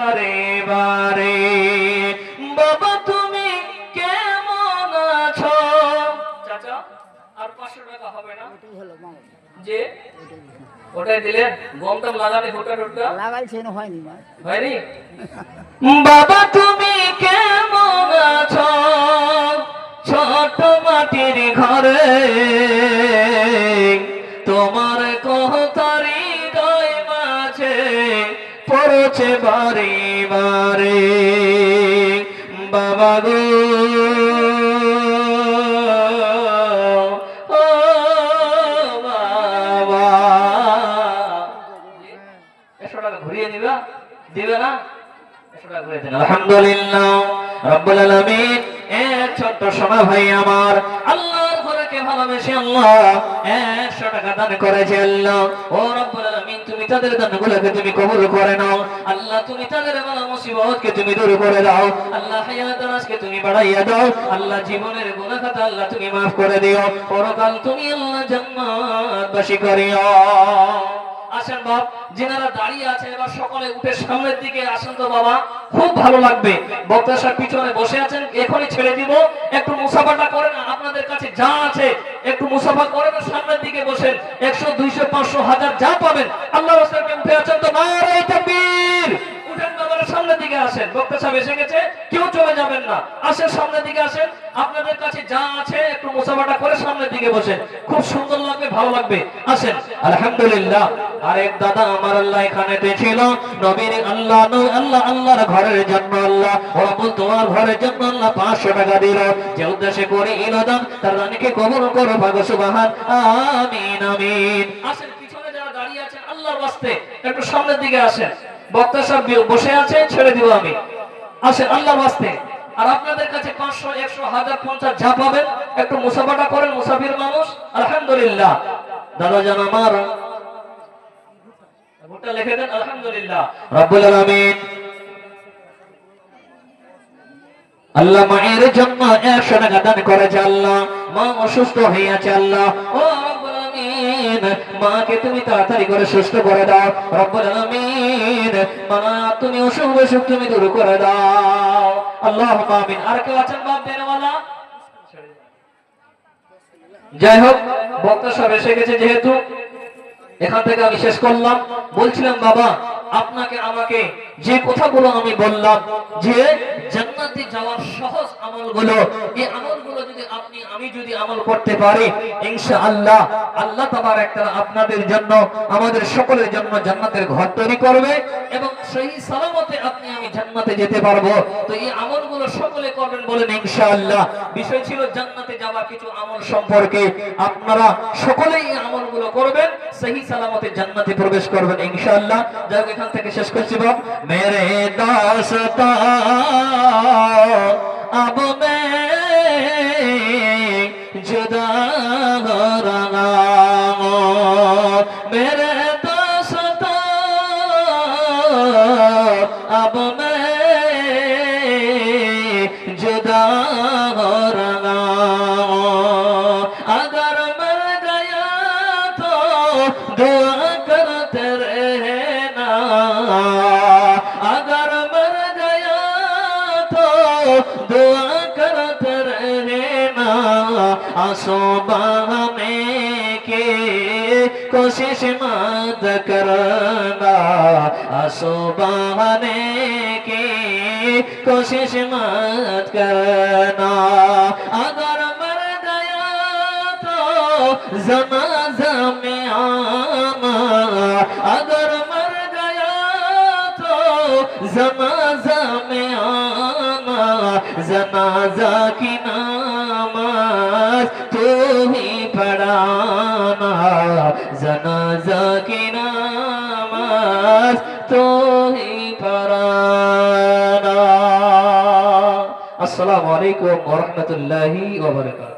বারে বারে। বাবা তুমি কেমন আছো? চাচা আর 500 টাকা হবে না? যে ওটাই দিলেন, গমটাম লাগালে ফোটা টোটা লাগাইছে না, হয়নি হয়নি। বাবা তুমি কেমন আছো? ছোট মাটির ঘরে তোমার কথারি হৃদয় মাঝে পড়ছে বারে বারে। বাবা গো ও বাবা, 100 টাকা ঘুরিয়ে দিবা, দিবে না? 100 টাকা ঘুরিয়ে দেন। আলহামদুলিল্লাহ রাব্বুল আলামিন। এক ছোট্ট সোনা ভাই আমার আল্লাহর ঘরকে ভালোবেসে আল্লাহ 100 টাকা দান করেছে। আল্লাহ ও রাব্বুল আলামিন, তুমি তাদের দানগুলোকে তুমি কবুল করে নাও। আল্লাহ তুমি তাদের বালা মুসিবতকে তুমি দূর করে দাও। আল্লাহ হায়াত রাজকে তুমি বাড়াইয়া দাও। আল্লাহ জীবনের গুনাহ খাতা আল্লাহ তুমি maaf করে দিও। পরকাল তুমি আল্লাহ জান্নাতবাসী করিও। আসেন বাপ, যিনারা দাঁড়িয়ে আছে এবার সকলে উঠে সামনের দিকে আসেন তো বাবা, খুব ভালো লাগবে। বক্তা সাহেব পিছনে বসে আছেন, এখনই ছেড়ে দিব। একটু মুসাফাটা করেন, আপনাদের কাছে যা আছে একটু মুসাফা করেন, সামনের দিকে বসেন। 100 200 500 1000 যা পাবেন আল্লাহর রাস্তায় উঠে আছেন তো নারে তাকবীর। উঠেন বাবারা, সামনের দিকে আসেন। বক্তা সাহেব এসে গেছে, কেউ চলে যাবেন না। আসেন সামনের দিকে আসেন, আপনাদের কাছে যা আছে একটু মুসাফাটা করে সামনের দিকে বসেন, খুব সুন্দর লাগবে, ভালো লাগবে। আসেন। আলহামদুলিল্লাহ। আরেক দাদা আমার আল্লাহ এখানেতে ছিল, নবীর আল্লাহ আল্লাহ আল্লাহর ঘরের জন্য আল্লাহ রব্বুল তোমার ঘরের জন্য আল্লাহ 500 টাকা দিল। যে উদ্দেশ্যে করে ইলাদান তার রানীকে কবুল করো ভাগো সুবহান আমিন আমিন। আসেন পিছনে যারা দাঁড়িয়ে আছেন আল্লাহর ওয়াস্তে একটু সামনের দিকে আসেন। বক্তা সাহেব বসে আছে, ছেড়ে দিব আমি। আসেন আল্লাহর ওয়াস্তে। আর আপনাদের কাছে 500 100 1000 50 যা পাবেন একটু মুসাফাটা করেন, মুসাফির মানুষ। আলহামদুলিল্লাহ। দাদা জান আমার ভোটটা লিখে দেন। আলহামদুলিল্লাহ রাব্বুল আলামিন। আল্লাহ মায়ের জন্য 100 টাকা দান করেছে। আল্লাহ মা অসুস্থ হয়ে আছে, আল্লাহ ও রাব্বুল আলামিন মাকে তুমি তাড়াতাড়ি করে সুস্থ করে দাও। রাব্বুল আলামিন মা তুমি অসুখ বিসুখ তুমি দূর করে দাও। আল্লাহুম্মা আমিন। আর কেউ আছেন বাপ দেনওয়ালা? যাই হোক, বক্তা সাহেব এসে গেছে যেহেতু এখান থেকে আমি শেষ করলাম। বলছিলাম বাবা আপনাকে আমাকে যে কথাগুলো আমি বললাম যে জান্নাতে যাওয়ার সহজ আমলগুলো, এই আমলগুলো যদি আপনি আমি যদি আমল করতে পারি ইনশাআল্লাহ আল্লাহ তাবারক তাআলা আপনাদের জন্য আমাদের সকলের জন্য জান্নাতের ঘর তৈরি করবে এবং সেই সালামতে আপনি আমি জান্নাতে যেতে পারবো। তো এই আমলগুলো সকলে করবেন বলেন ইনশাআল্লাহ। বিষয় ছিল জান্নাতে যাওয়ার কিছু আমল সম্পর্কে, আপনারা সকলেই এই আমলগুলো করবেন, সহি সালামতে জান্নাতে প্রবেশ করবেন ইনশাআল্লাহ। যাই হোক এখান থেকে শেষ করছি বাপ। মেরে দাস্তা अब मैं जुदा हो रहा हूँ, मेरे दोस्ता अब मैं जुदा हो रहा हूँ। अगर मर गया तो दुआ करते रहना, अगर मर गया तो दुआ करते रहना। आंसू बहाने की कोशिश मत करना, आंसू बहाने की कोशिश मत करना। अगर मर गया तो जनाजा में आना, अगर मर गया तो जनाजा में आना। जनाजा की नमाज तू ही पढ़ाना, जनाजा की नमाज तू ही पढ़ाना। अस्सलामु अलैकुम व रहमतुल्लाहि व बरकातुहू।